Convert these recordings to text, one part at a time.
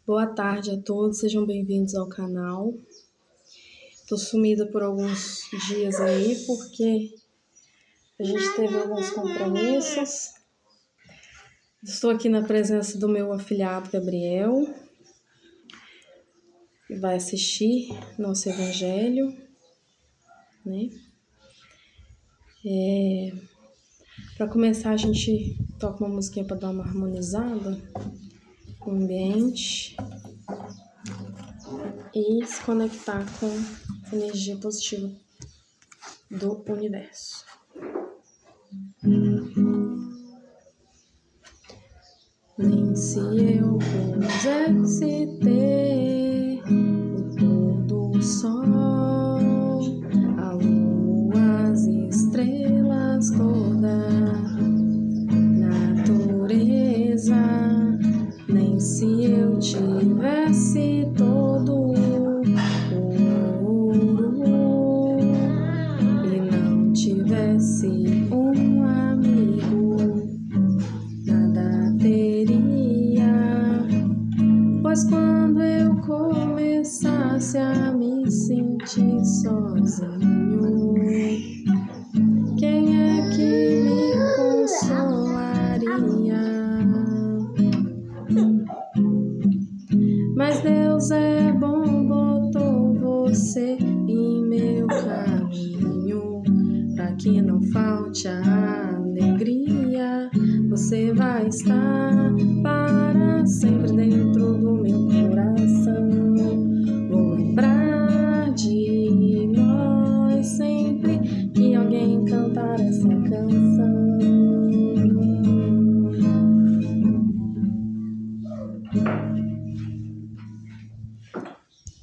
Boa tarde a todos, sejam bem-vindos ao canal. Tô sumida por alguns dias aí porque a gente teve alguns compromissos. Estou aqui na presença do meu afilhado Gabriel, que vai assistir nosso evangelho, né? Para começar, a gente toca uma musiquinha para dar uma harmonizada no ambiente e se conectar com a energia positiva do universo. Nem se eu pusesse ter o pôr do sol, a lua, as estrelas, toda natureza, nem se eu tivesse todo o ouro e não tivesse um amigo, nada teria, pois quando eu começasse a me sentir sozinho, quem é que me consolaria? Mas Deus é bom, botou você em meu caminho, pra que não falte a alegria. Você vai estar para sempre dentro do meu coração. Vou lembrar de nós sempre que alguém cantar essa canção.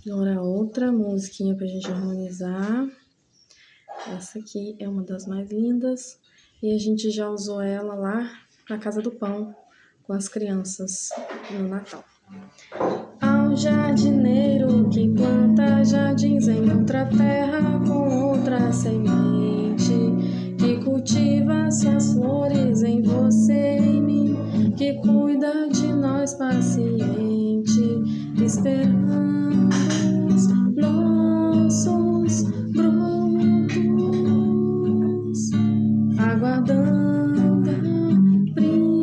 Agora outra musiquinha pra gente harmonizar. Essa aqui é uma das mais lindas e a gente já usou ela lá na Casa do Pão com as crianças no Natal. Ao jardineiro que planta jardins em outra terra com outra semente, que cultiva suas flores em você e em mim, que cuida de nós paciente, esperando nossos brotos, aguardando a primavera,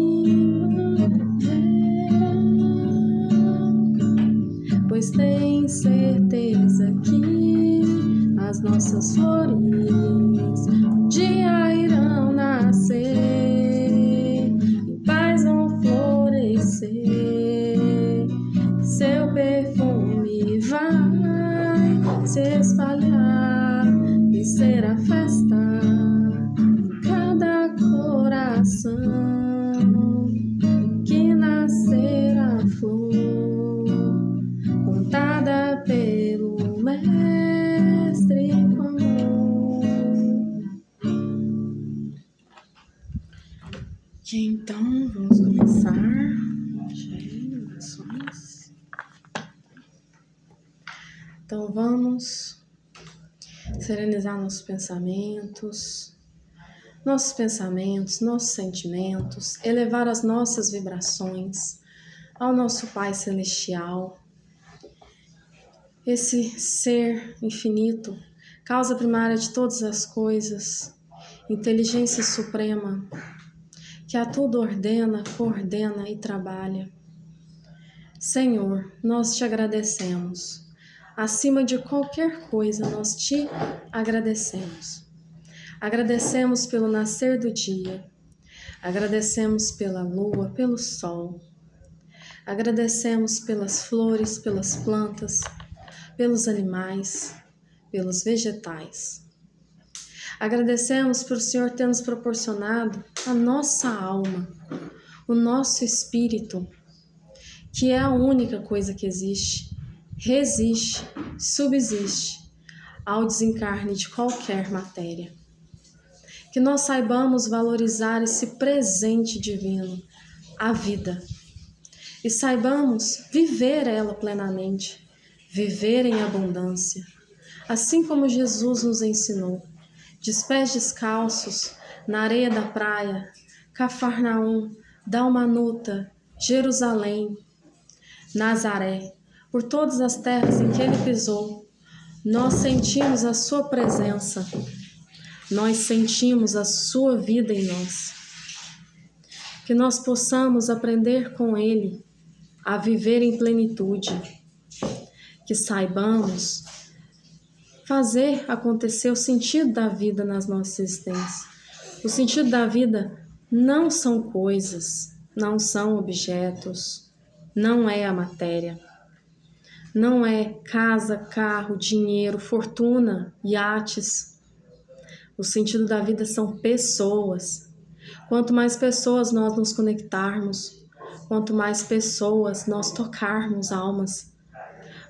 pois tem certeza que as nossas flores um dia irão nascer, em paz vão florescer, seu perfume vai se espalhar e será festa em cada coração que nascer a flor, contada pelo mestre com amor. E então vamos começar. Então vamos serenizar nossos pensamentos, nossos sentimentos, elevar as nossas vibrações ao nosso Pai Celestial, esse ser infinito, causa primária de todas as coisas, inteligência suprema, que a tudo ordena, coordena e trabalha. Senhor, nós te agradecemos. Acima de qualquer coisa, nós te agradecemos. Agradecemos pelo nascer do dia, agradecemos pela lua, pelo sol, agradecemos pelas flores, pelas plantas, pelos animais, pelos vegetais. Agradecemos por o Senhor ter nos proporcionado a nossa alma, o nosso espírito, que é a única coisa que existe, resiste, subsiste ao desencarne de qualquer matéria. Que nós saibamos valorizar esse presente divino, a vida, e saibamos viver ela plenamente, viver em abundância, assim como Jesus nos ensinou, de pés descalços, na areia da praia, Cafarnaum, Dalmanuta, Jerusalém, Nazaré, por todas as terras em que ele pisou, nós sentimos a sua presença, nós sentimos a sua vida em nós. Que nós possamos aprender com ele a viver em plenitude, que saibamos fazer acontecer o sentido da vida nas nossas existências. O sentido da vida não são coisas, não são objetos, não é a matéria, não é casa, carro, dinheiro, fortuna, iates. O sentido da vida são pessoas. Quanto mais pessoas nós nos conectarmos, quanto mais pessoas nós tocarmos almas,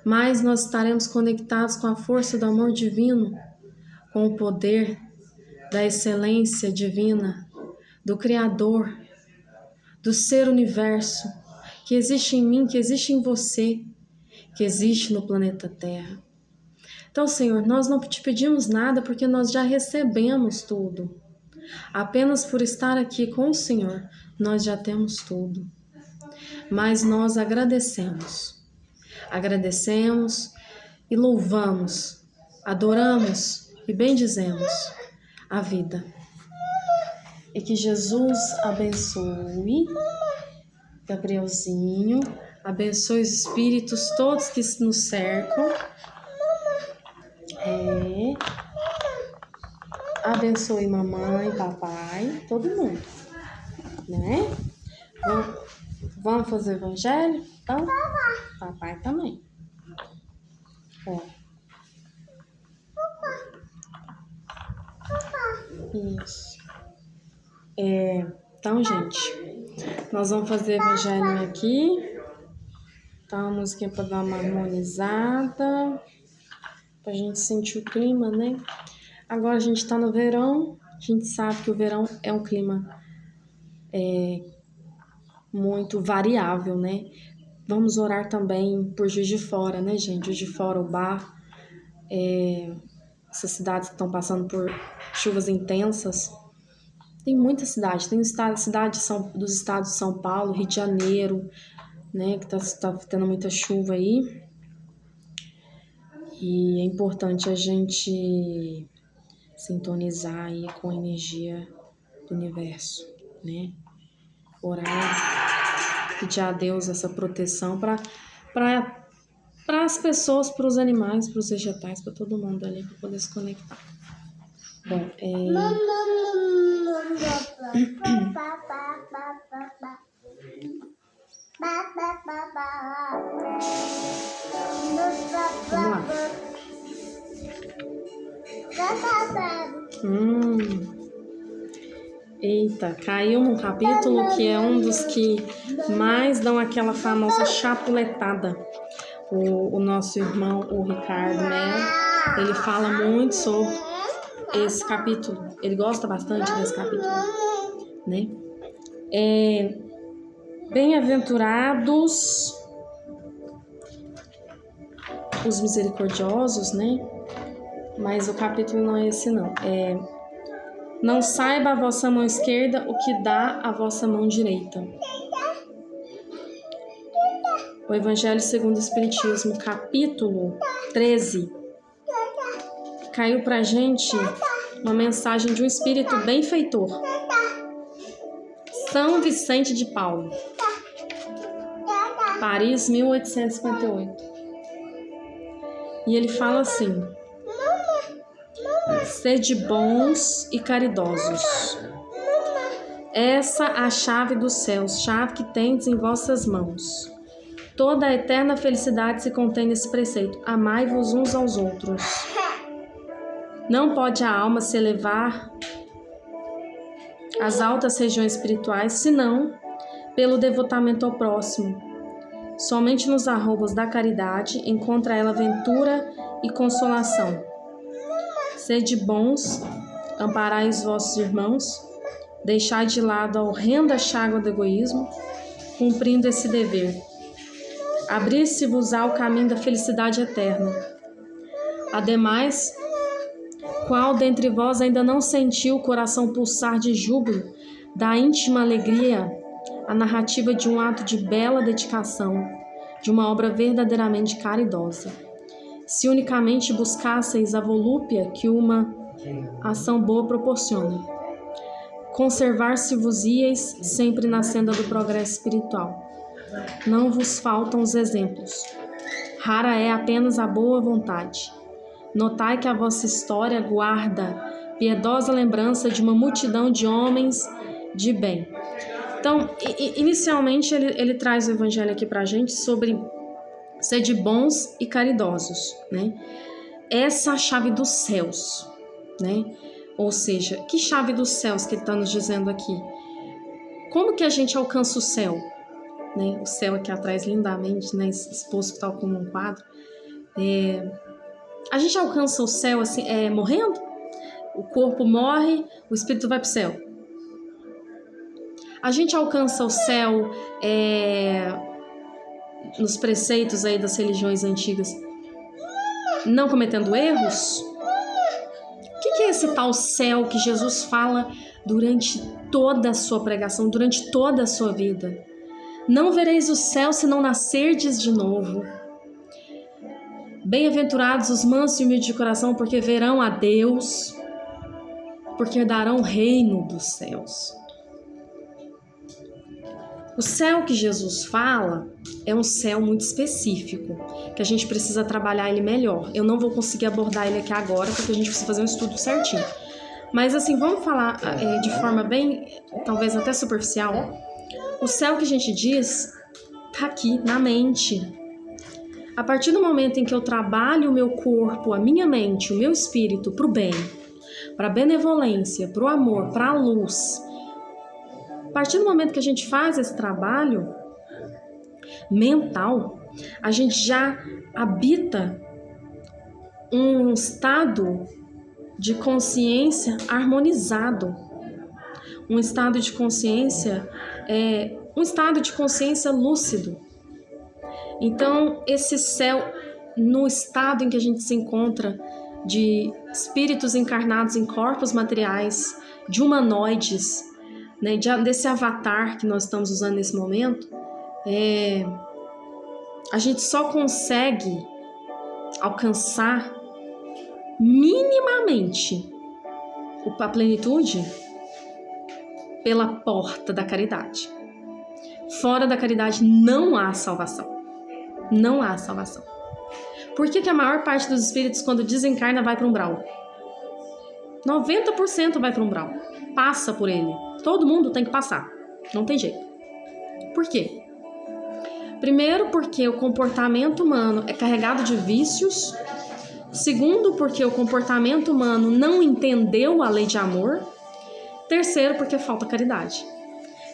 mais nós estaremos conectados com a força do amor divino, com o poder da excelência divina, do Criador, do ser universo, que existe em mim, que existe em você, que existe no planeta Terra. Então, Senhor, nós não te pedimos nada porque nós já recebemos tudo. Apenas por estar aqui com o Senhor, nós já temos tudo. Mas nós agradecemos e louvamos, adoramos e bendizemos a vida. E que Jesus abençoe Gabrielzinho, abençoe os espíritos todos que nos cercam. Abençoe mamãe, papai, todo mundo, né? Vamos fazer o evangelho? Então, papai também. Isso. Então, gente, nós vamos fazer o evangelho aqui. Tá, uma musiquinha para dar uma harmonizada, pra gente sentir o clima, né? Agora a gente tá no verão, a gente sabe que o verão é um clima muito variável, né? Vamos orar também por Juiz de Fora, né, gente? Juiz de Fora, Ubá, essas cidades que estão passando por chuvas intensas. Tem muita cidade, tem cidade dos estados de São Paulo, Rio de Janeiro, né, que tá tendo muita chuva aí. E é importante a gente sintonizar aí com a energia do universo, né? Orar, pedir a Deus essa proteção para as pessoas, para os animais, para os vegetais, para todo mundo ali, para poder se conectar. Bom, vamos lá. Eita, caiu num capítulo que é um dos que mais dão aquela famosa chapuletada. O nosso irmão, o Ricardo Melo, ele fala muito sobre esse capítulo. Ele gosta bastante desse capítulo, né? Bem-aventurados os misericordiosos, né? Mas o capítulo não é esse, não. Não saiba a vossa mão esquerda o que dá a vossa mão direita. O Evangelho segundo o Espiritismo, capítulo 13. Caiu pra gente uma mensagem de um espírito benfeitor. São Vicente de Paulo. Paris, 1858. E ele fala assim: sede bons e caridosos. Essa a chave dos céus, chave que tendes em vossas mãos. Toda a eterna felicidade se contém nesse preceito: amai-vos uns aos outros. Não pode a alma se elevar às altas regiões espirituais, senão pelo devotamento ao próximo. Somente nos arroubos da caridade encontra ela ventura e consolação. Sede bons, amparai os vossos irmãos, deixai de lado a horrenda chágua do egoísmo, cumprindo esse dever. Abrir-se-vos-á o caminho da felicidade eterna. Ademais, qual dentre vós ainda não sentiu o coração pulsar de júbilo, da íntima alegria, a narrativa de um ato de bela dedicação, de uma obra verdadeiramente caridosa. Se unicamente buscasseis a volúpia que uma ação boa proporciona, conservar-se-vos-íeis sempre na senda do progresso espiritual. Não vos faltam os exemplos. Rara é apenas a boa vontade. Notai que a vossa história guarda piedosa lembrança de uma multidão de homens de bem. Então, inicialmente, ele traz o evangelho aqui pra gente sobre ser de bons e caridosos, né? Essa é a chave dos céus, né? Ou seja, que chave dos céus que ele está nos dizendo aqui? Como que a gente alcança o céu? Né? O céu aqui atrás, lindamente, né? Exposto tal como um quadro. A gente alcança o céu assim, morrendo? O corpo morre, o espírito vai para o céu. A gente alcança o céu nos preceitos aí das religiões antigas, não cometendo erros? O que é esse tal céu que Jesus fala durante toda a sua pregação, durante toda a sua vida? Não vereis o céu se não nascerdes de novo. Bem-aventurados os mansos e humildes de coração, porque verão a Deus, porque herdarão o reino dos céus. O céu que Jesus fala é um céu muito específico, que a gente precisa trabalhar ele melhor. Eu não vou conseguir abordar ele aqui agora, porque a gente precisa fazer um estudo certinho. Mas assim, vamos falar de forma bem, talvez até superficial. O céu que a gente diz está aqui na mente. A partir do momento em que eu trabalho o meu corpo, a minha mente, o meu espírito para o bem, para a benevolência, para o amor, para a luz, a partir do momento que a gente faz esse trabalho mental, a gente já habita um estado de consciência harmonizado, um estado de consciência lúcido. Então, esse céu, no estado em que a gente se encontra de espíritos encarnados em corpos materiais, de humanoides, né, desse avatar que nós estamos usando nesse momento, a gente só consegue alcançar minimamente a plenitude pela porta da caridade. Fora da caridade não há salvação. Não há salvação. Por que a maior parte dos espíritos, quando desencarna, vai para o umbral? 90% vai para o umbral. Passa por ele. Todo mundo tem que passar. Não tem jeito. Por quê? Primeiro, porque o comportamento humano é carregado de vícios. Segundo, porque o comportamento humano não entendeu a lei de amor. Terceiro, porque falta caridade.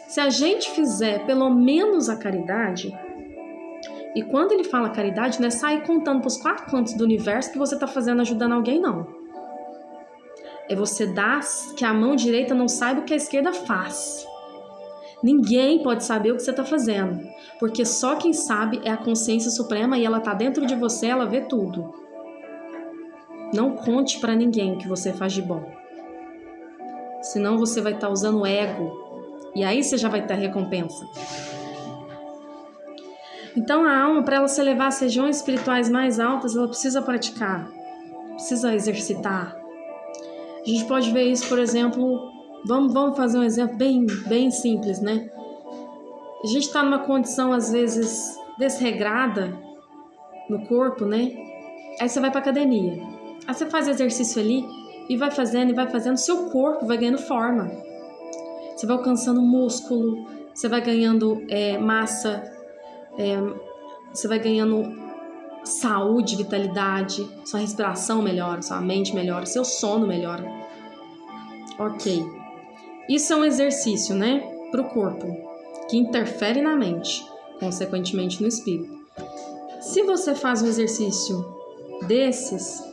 Se a gente fizer pelo menos a caridade, e quando ele fala caridade, não é sair contando para os 4 cantos do universo que você está fazendo ajudando alguém, não. É você dar que a mão direita não saiba o que a esquerda faz. Ninguém pode saber o que você está fazendo, porque só quem sabe é a consciência suprema e ela está dentro de você, ela vê tudo. Não conte para ninguém o que você faz de bom. Senão você vai estar usando o ego. E aí você já vai ter a recompensa. Então a alma, para ela se elevar às regiões espirituais mais altas, ela precisa praticar. Precisa exercitar. A gente pode ver isso, por exemplo... Vamos fazer um exemplo bem simples, né? A gente está numa condição, às vezes, desregrada no corpo, né? Aí você vai para academia. Aí você faz exercício ali e vai fazendo, seu corpo vai ganhando forma. Você vai alcançando músculo, você vai ganhando massa, você vai ganhando saúde, vitalidade, sua respiração melhora, sua mente melhora, seu sono melhora. Ok. Isso é um exercício, né? Para o corpo, que interfere na mente, consequentemente no espírito. Se você faz um exercício desses,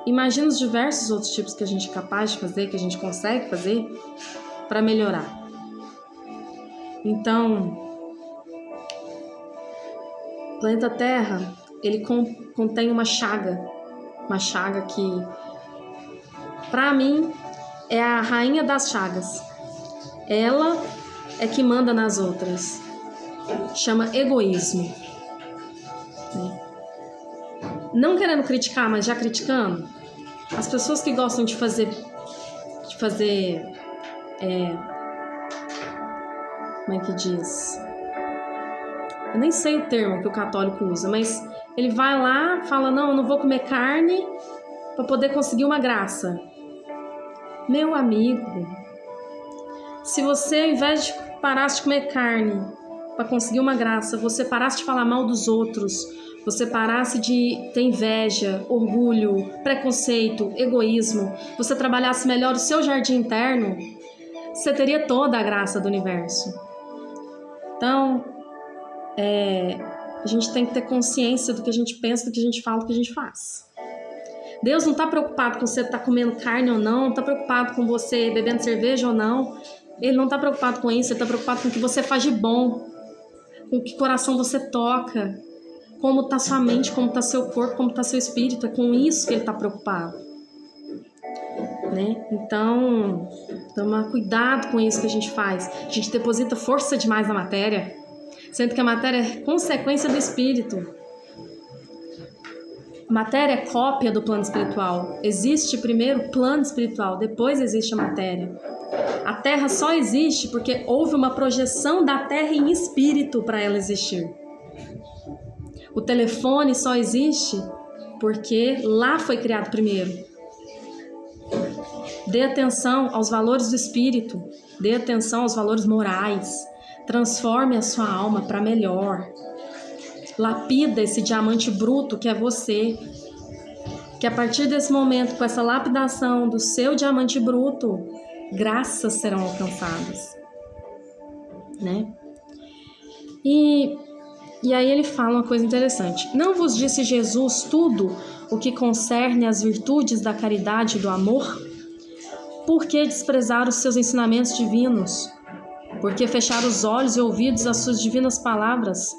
imagina os diversos outros tipos que a gente é capaz de fazer, que a gente consegue fazer para melhorar. Então, o planeta Terra, ele contém uma chaga que, para mim, é a rainha das chagas. Ela é que manda nas outras. Chama egoísmo. não querendo criticar, mas já criticando, as pessoas que gostam de fazer como é que diz? Eu nem sei o termo que o católico usa, mas ele vai lá, fala, não, eu não vou comer carne para poder conseguir uma graça. Meu amigo, se você, ao invés de parasse de comer carne para conseguir uma graça, você parasse de falar mal dos outros, você parasse de ter inveja, orgulho, preconceito, egoísmo, você trabalhasse melhor o seu jardim interno, você teria toda a graça do universo. Então, a gente tem que ter consciência do que a gente pensa, do que a gente fala, do que a gente faz. Deus não está preocupado com você estar comendo carne ou não está preocupado com você bebendo cerveja ou não. Ele não está preocupado com isso, ele está preocupado com o que você faz de bom, com que coração você toca, como está sua mente, como está seu corpo, como está seu espírito. É com isso que ele está preocupado. Né? Então, tomar cuidado com isso que a gente faz. A gente deposita força demais na matéria, sendo que a matéria é consequência do espírito. A matéria é cópia do plano espiritual. Existe primeiro o plano espiritual, depois existe a matéria. A Terra só existe porque houve uma projeção da Terra em espírito para ela existir. O telefone só existe porque lá foi criado primeiro. Dê atenção aos valores do espírito, dê atenção aos valores morais, transforme a sua alma para melhor. Lapida esse diamante bruto que é você, que a partir desse momento, com essa lapidação do seu diamante bruto, graças serão alcançadas, né? E aí ele fala uma coisa interessante. Não vos disse Jesus tudo o que concerne às virtudes da caridade e do amor? Por que desprezar os seus ensinamentos divinos? Por que fechar os olhos e ouvidos às suas divinas palavras?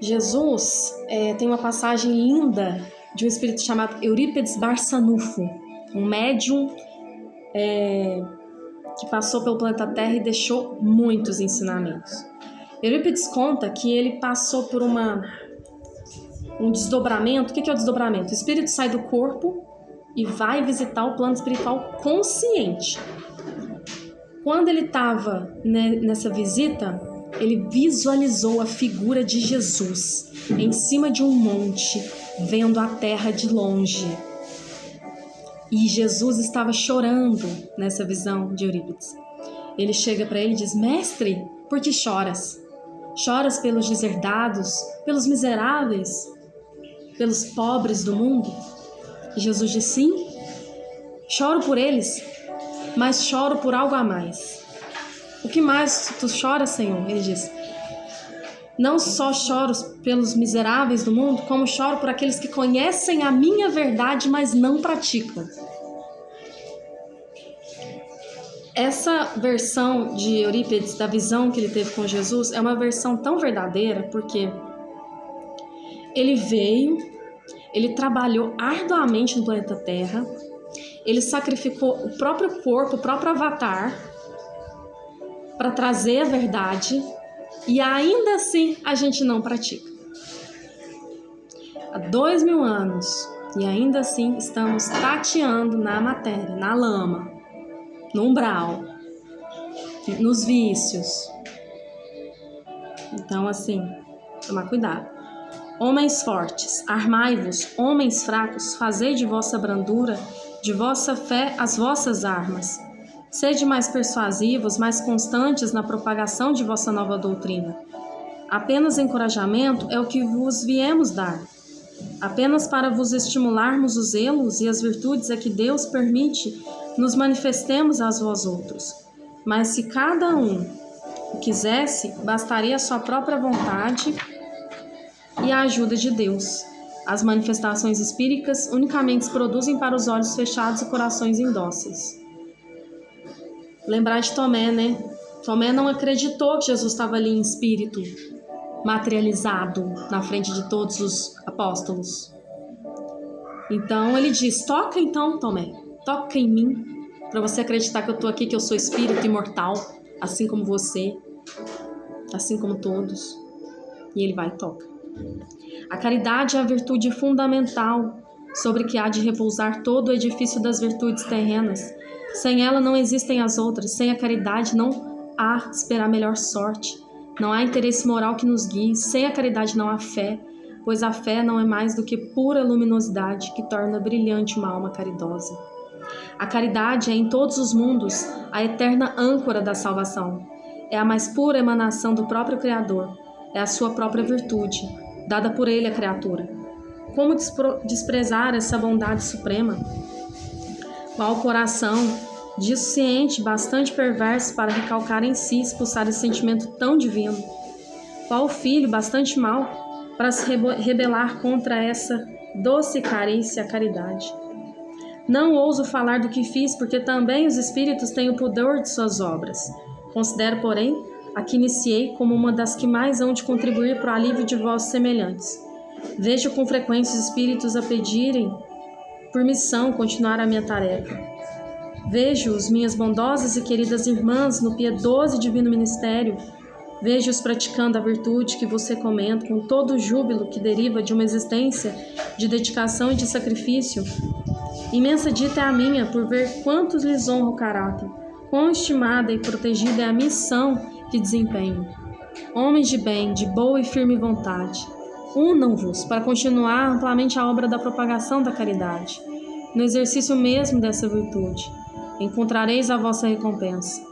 Jesus tem uma passagem linda de um espírito chamado Eurípides Barçanufo, um médium que passou pelo planeta Terra e deixou muitos ensinamentos. Eurípides conta que ele passou por um desdobramento. O que é o desdobramento? O espírito sai do corpo e vai visitar o plano espiritual consciente. Quando ele estava nessa visita, ele visualizou a figura de Jesus em cima de um monte, vendo a terra de longe. E Jesus estava chorando nessa visão de Eurípides. Ele chega para ele e diz: Mestre, por que choras? Choras pelos deserdados, pelos miseráveis, pelos pobres do mundo? E Jesus diz: sim, choro por eles, mas choro por algo a mais. O que mais tu choras, Senhor? Ele diz: não só choro pelos miseráveis do mundo, como choro por aqueles que conhecem a minha verdade, mas não praticam. Essa versão de Eurípides, da visão que ele teve com Jesus, é uma versão tão verdadeira, porque ele veio, ele trabalhou arduamente no planeta Terra, ele sacrificou o próprio corpo, o próprio avatar, para trazer a verdade, e ainda assim a gente não pratica. Há 2000 anos, e ainda assim estamos tateando na matéria, na lama, no umbral, nos vícios. Então, assim, tomar cuidado. Homens fortes, armai-vos, homens fracos, fazei de vossa brandura, de vossa fé, as vossas armas. Sede mais persuasivos, mais constantes na propagação de vossa nova doutrina. Apenas encorajamento é o que vos viemos dar. Apenas para vos estimularmos os zelos e as virtudes é que Deus permite nos manifestemos a vós outros. Mas se cada um o quisesse, bastaria a sua própria vontade e a ajuda de Deus. As manifestações espíricas unicamente se produzem para os olhos fechados e corações indóceis. Lembrar de Tomé, né? Tomé não acreditou que Jesus estava ali em espírito, materializado, na frente de todos os apóstolos. Então ele diz: toca então, Tomé, toca em mim, para você acreditar que eu estou aqui, que eu sou espírito imortal, assim como você, assim como todos. E ele vai e toca. A caridade é a virtude fundamental sobre que há de repousar todo o edifício das virtudes terrenas. Sem ela não existem as outras. Sem a caridade não há esperar melhor sorte. Não há interesse moral que nos guie. Sem a caridade não há fé, pois a fé não é mais do que pura luminosidade que torna brilhante uma alma caridosa. A caridade é em todos os mundos a eterna âncora da salvação. É a mais pura emanação do próprio Criador. É a sua própria virtude, dada por ele à criatura. Como desprezar essa bondade suprema? Qual coração disciente, bastante perverso para recalcar em si, expulsar esse sentimento tão divino? Qual filho bastante mau para se rebelar contra essa doce carícia, a caridade? Não ouso falar do que fiz, porque também os espíritos têm o pudor de suas obras. Considero, porém, a que iniciei como uma das que mais hão de contribuir para o alívio de vossos semelhantes. Vejo com frequência os espíritos a pedirem por missão continuar a minha tarefa. Vejo-os, minhas bondosas e queridas irmãs, no piedoso e divino ministério. Vejo-os praticando a virtude que vos recomendo com todo o júbilo que deriva de uma existência de dedicação e de sacrifício. Imensa dita é a minha por ver quantos lhes honra o caráter, quão estimada e protegida é a missão que desempenho. Homens de bem, de boa e firme vontade, unam-vos para continuar amplamente a obra da propagação da caridade. No exercício mesmo dessa virtude, encontrareis a vossa recompensa.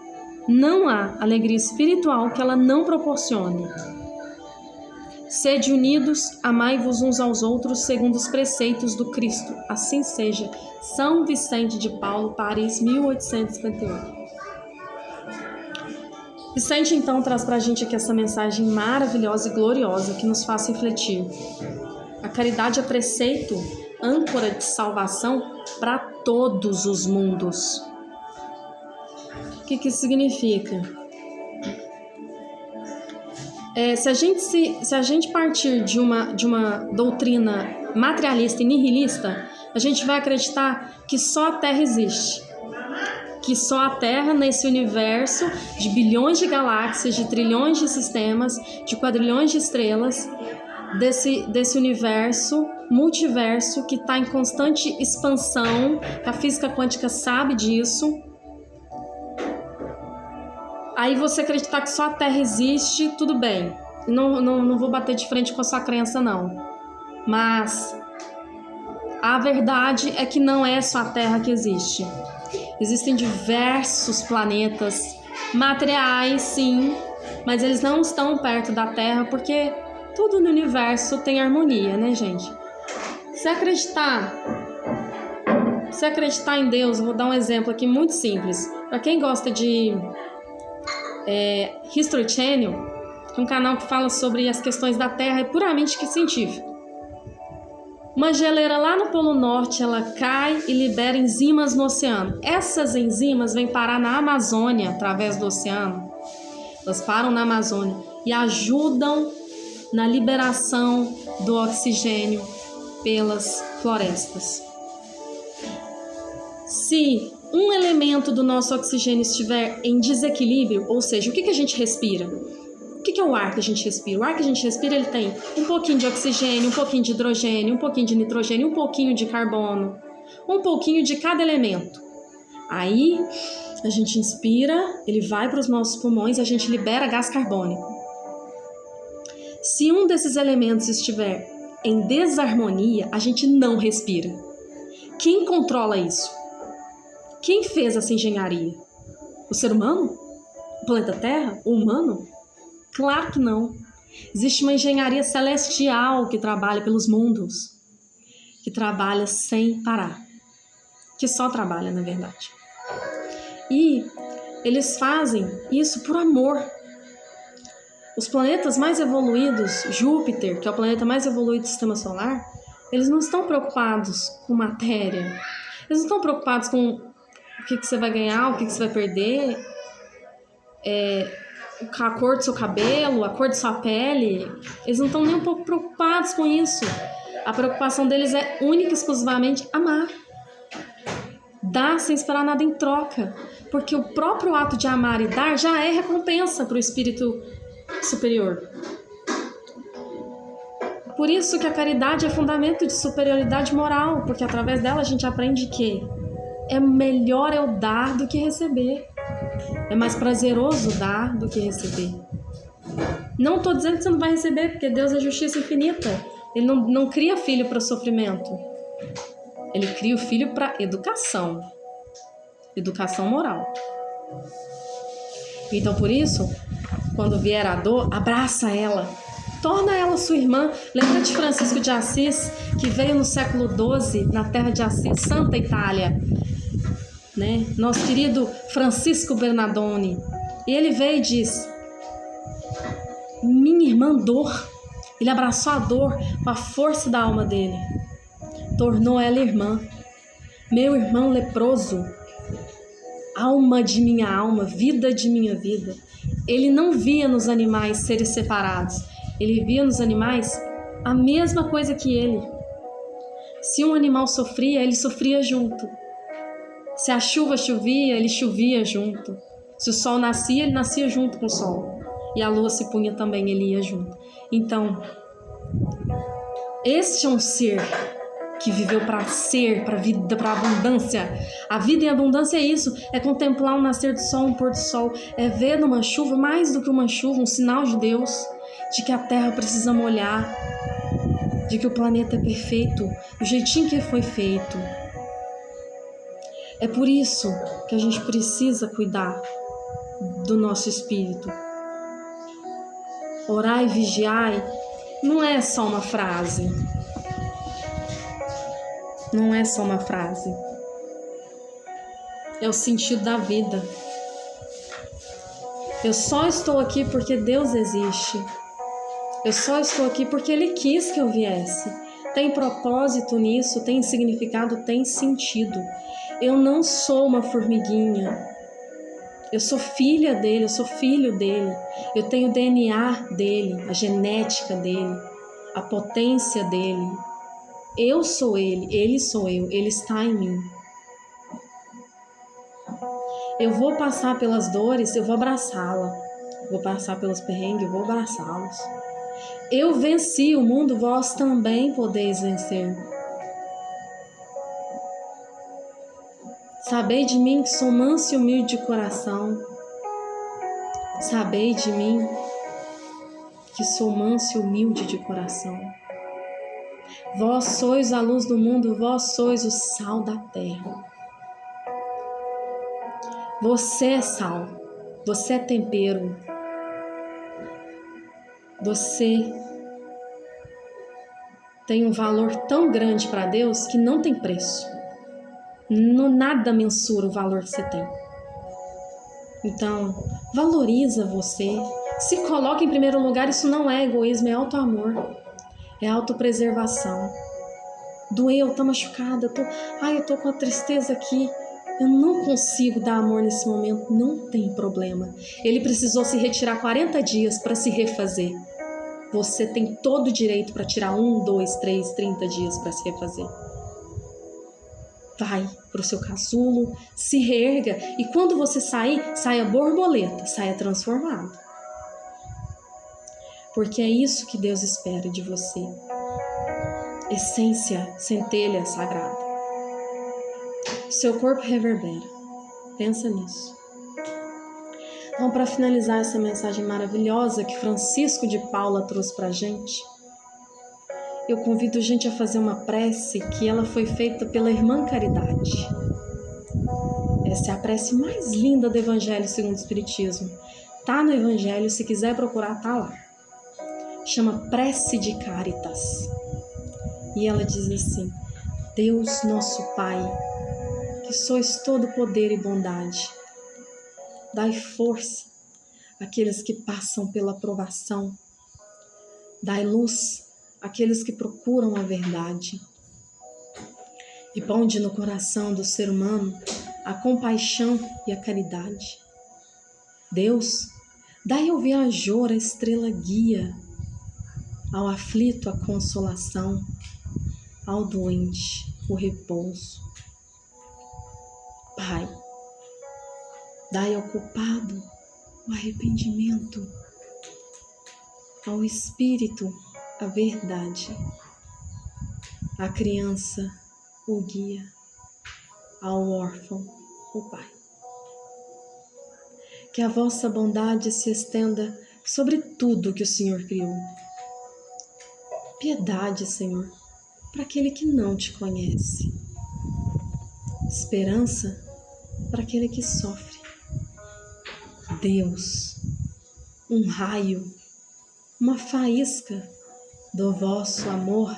Não há alegria espiritual que ela não proporcione. Sede unidos, amai-vos uns aos outros segundo os preceitos do Cristo. Assim seja. São Vicente de Paulo, Paris, 1851. Vicente, então, traz para a gente aqui essa mensagem maravilhosa e gloriosa que nos faz refletir. A caridade é preceito, âncora de salvação para todos os mundos. O que isso significa? Se a gente partir de uma doutrina materialista e nihilista, a gente vai acreditar que só a Terra existe. Que só a Terra, nesse universo de bilhões de galáxias, de trilhões de sistemas, de quadrilhões de estrelas, desse universo, multiverso, que está em constante expansão, que a física quântica sabe disso. Aí você acreditar que só a Terra existe, tudo bem. Não vou bater de frente com a sua crença, não. Mas a verdade é que não é só a Terra que existe. Existem diversos planetas materiais, sim, mas eles não estão perto da Terra porque tudo no universo tem harmonia, né, gente? Se acreditar em Deus, eu vou dar um exemplo aqui muito simples. Para quem gosta de History Channel, que é um canal que fala sobre as questões da Terra, é puramente científico. Uma geleira lá no Polo Norte, ela cai e libera enzimas no oceano. Essas enzimas vêm parar na Amazônia, através do oceano. Elas param na Amazônia e ajudam na liberação do oxigênio pelas florestas. Se um elemento do nosso oxigênio estiver em desequilíbrio, ou seja, o que a gente respira? O que é o ar que a gente respira? O ar que a gente respira, ele tem um pouquinho de oxigênio, um pouquinho de hidrogênio, um pouquinho de nitrogênio, um pouquinho de carbono, um pouquinho de cada elemento. Aí, a gente inspira, ele vai para os nossos pulmões e a gente libera gás carbônico. Se um desses elementos estiver em desarmonia, a gente não respira. Quem controla isso? Quem fez essa engenharia? O ser humano? O planeta Terra? O humano? Claro que não. Existe uma engenharia celestial que trabalha pelos mundos, que trabalha sem parar, que só trabalha, na verdade. E eles fazem isso por amor. Os planetas mais evoluídos, Júpiter, que é o planeta mais evoluído do Sistema Solar, eles não estão preocupados com matéria. Eles não estão preocupados com o que você vai ganhar, o que você vai perder, a cor do seu cabelo, a cor de sua pele. Eles não estão nem um pouco preocupados com isso. A preocupação deles é única e exclusivamente amar. Dar sem esperar nada em troca. Porque o próprio ato de amar e dar já é recompensa para o espírito superior. Por isso que a caridade é fundamento de superioridade moral, porque através dela a gente aprende que é melhor eu dar do que receber. É mais prazeroso dar do que receber. Não estou dizendo que você não vai receber, porque Deus é justiça infinita. Ele não cria filho para sofrimento. Ele cria o filho para educação. Educação moral. Então, por isso, quando vier a dor, abraça ela. Torna ela sua irmã. Lembra de Francisco de Assis, que veio no século XII, na terra de Assis, Santa Itália, né? Nosso querido Francisco Bernardone. E ele veio e disse: minha irmã dor. Ele abraçou a dor com a força da alma dele. Tornou ela irmã. Meu irmão leproso, alma de minha alma, vida de minha vida. Ele não via nos animais seres separados. Ele via nos animais a mesma coisa que ele. Se um animal sofria, ele sofria junto. Se a chuva chovia, ele chovia junto. Se o sol nascia, ele nascia junto com o sol. E a lua se punha também, ele ia junto. Então, este é um ser que viveu para ser, para vida, para abundância. A vida em abundância é isso, é contemplar um nascer do sol, um pôr do sol, é ver numa chuva, mais do que uma chuva, um sinal de Deus, de que a terra precisa molhar, de que o planeta é perfeito, do jeitinho que foi feito. É por isso que a gente precisa cuidar do nosso espírito. Orai e vigiai não é só uma frase. Não é só uma frase. É o sentido da vida. Eu só estou aqui porque Deus existe. Eu só estou aqui porque Ele quis que eu viesse. Tem propósito nisso, tem significado, tem sentido. Eu não sou uma formiguinha. Eu sou filha dele, eu sou filho dele. Eu tenho o DNA dele, a genética dele, a potência dele. Eu sou ele sou eu, ele está em mim. Eu vou passar pelas dores, eu vou abraçá-la. Vou passar pelos perrengues, eu vou abraçá-los. Eu venci o mundo, vós também podeis vencer. Sabei de mim que sou manso e humilde de coração. Sabei de mim que sou manso e humilde de coração. Vós sois a luz do mundo, vós sois o sal da terra. Você é sal, você é tempero. Você tem um valor tão grande para Deus que não tem preço. Nada mensura o valor que você tem. Então, valoriza você. Se coloca em primeiro lugar, isso não é egoísmo, é auto-amor. É autopreservação. Doeu, tô machucada, eu tô com a tristeza aqui. Eu não consigo dar amor nesse momento. Não tem problema. Ele precisou se retirar 40 dias para se refazer. Você tem todo o direito para tirar 1, 2, 3, 30 dias para se refazer. Vai pro seu casulo, se reerga e quando você sair, saia borboleta, saia transformado. Porque é isso que Deus espera de você. Essência, centelha sagrada. Seu corpo reverbera. Pensa nisso. Então, para finalizar essa mensagem maravilhosa que Francisco de Paula trouxe para a gente, eu convido a gente a fazer uma prece que ela foi feita pela Irmã Caridade. Essa é a prece mais linda do Evangelho segundo o Espiritismo. Tá no Evangelho, se quiser procurar, tá lá. Chama Prece de Caritas. E ela diz assim: Deus nosso Pai, que sois todo poder e bondade, dai força àqueles que passam pela provação, dai luz àqueles que procuram a verdade, e ponde no coração do ser humano a compaixão e a caridade. Deus, dai ao viajor a estrela guia, ao aflito a consolação, ao doente o repouso. Pai, dai ao culpado o arrependimento, ao espírito a verdade. A criança, o guia. Ao órfão, o Pai. Que a vossa bondade se estenda sobre tudo que o Senhor criou. Piedade, Senhor, para aquele que não te conhece. Esperança para aquele que sofre. Deus, um raio, uma faísca do vosso amor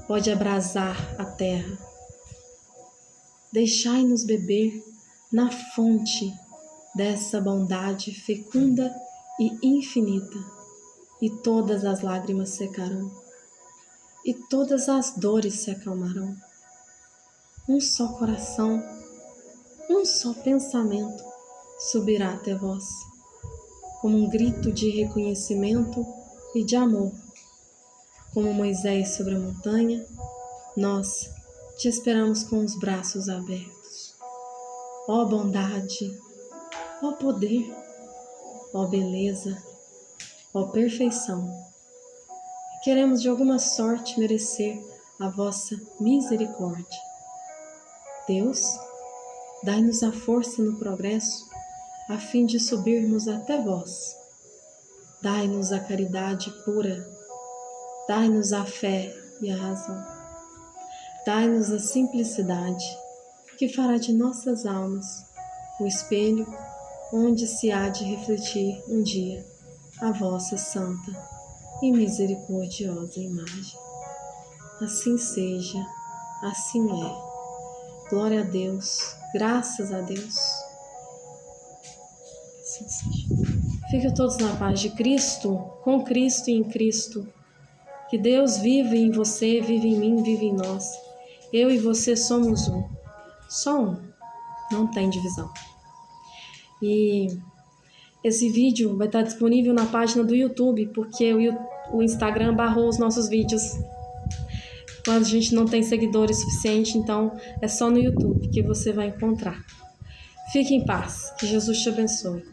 pode abrasar a terra. Deixai-nos beber na fonte dessa bondade fecunda e infinita, e todas as lágrimas secarão, e todas as dores se acalmarão. Um só coração, um só pensamento subirá até vós, como um grito de reconhecimento e de amor. Como Moisés sobre a montanha, nós te esperamos com os braços abertos. Ó bondade, ó poder, ó beleza, ó perfeição, queremos de alguma sorte merecer a vossa misericórdia. Deus, dai-nos a força no progresso, a fim de subirmos até vós. Dai-nos a caridade pura, dai-nos a fé e a razão. Dai-nos a simplicidade, que fará de nossas almas o espelho onde se há de refletir um dia a vossa santa e misericordiosa imagem. Assim seja, assim é. Glória a Deus, graças a Deus. Assim seja. Fiquem todos na paz de Cristo, com Cristo e em Cristo. Que Deus vive em você, vive em mim, vive em nós. Eu e você somos um. Só um. Não tem divisão. E esse vídeo vai estar disponível na página do YouTube, porque o Instagram barrou os nossos vídeos quando a gente não tem seguidores suficientes, então é só no YouTube que você vai encontrar. Fique em paz, que Jesus te abençoe.